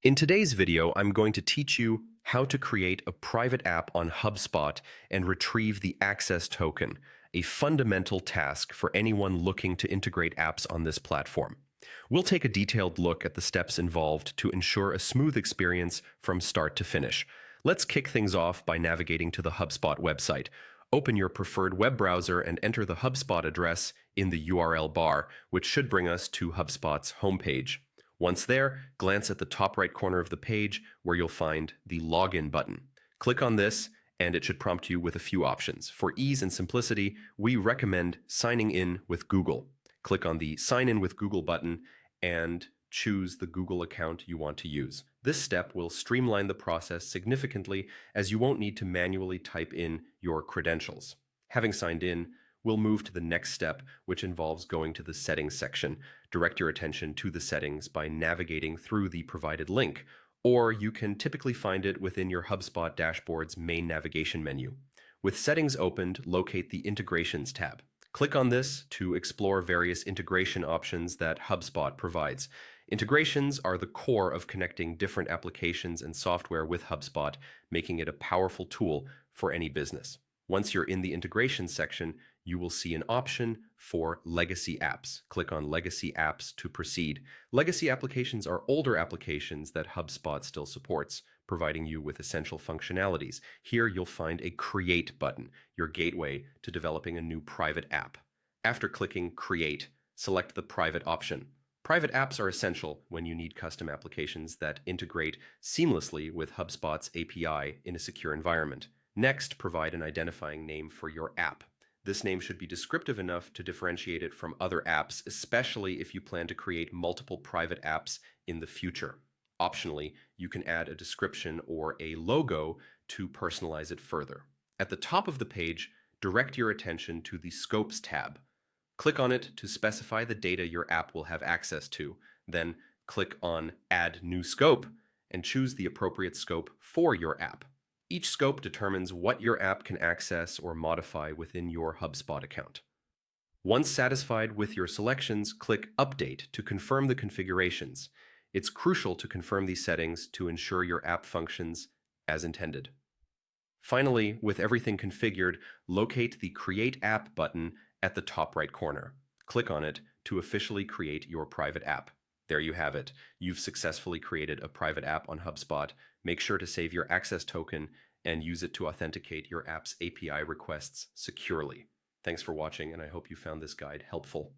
In today's video, I'm going to teach you how to create a private app on Hubspot and retrieve the access token, a fundamental task for anyone looking to integrate apps on this platform. We'll take a detailed look at the steps involved to ensure a smooth experience from start to finish. Let's kick things off by navigating to the Hubspot website. Open your preferred web browser and enter the Hubspot address in the URL bar, which should bring us to Hubspot's homepage. Once there, glance at the top right corner of the page where you'll find the Login button. Click on this and it should prompt you with a few options. For ease and simplicity, we recommend signing in with Google. Click on the Sign in with Google button and choose the Google account you want to use. This step will streamline the process significantly as you won't need to manually type in your credentials. Having signed in, we'll move to the next step, which involves going to the Settings section. Direct your attention to the settings by navigating through the provided link, or you can typically find it within your HubSpot dashboard's main navigation menu. With Settings opened, locate the Integrations tab. Click on this to explore various integration options that HubSpot provides. Integrations are the core of connecting different applications and software with HubSpot, making it a powerful tool for any business. Once you're in the Integration section, you will see an option for Legacy Apps. Click on Legacy Apps to proceed. Legacy applications are older applications that HubSpot still supports, providing you with essential functionalities. Here you'll find a Create button, your gateway to developing a new private app. After clicking Create, select the Private option. Private apps are essential when you need custom applications that integrate seamlessly with HubSpot's API in a secure environment. Next, provide an identifying name for your app. This name should be descriptive enough to differentiate it from other apps, especially if you plan to create multiple private apps in the future. Optionally, you can add a description or a logo to personalize it further. At the top of the page, direct your attention to the Scopes tab. Click on it to specify the data your app will have access to. Then click on Add New Scope and choose the appropriate scope for your app. Each scope determines what your app can access or modify within your HubSpot account. Once satisfied with your selections, click Update to confirm the configurations. It's crucial to confirm these settings to ensure your app functions as intended. Finally, with everything configured, locate the Create App button at the top right corner. Click on it to officially create your private app. There you have it. You've successfully created a private app on HubSpot. Make sure to save your access token and use it to authenticate your app's API requests securely. Thanks for watching, and I hope you found this guide helpful.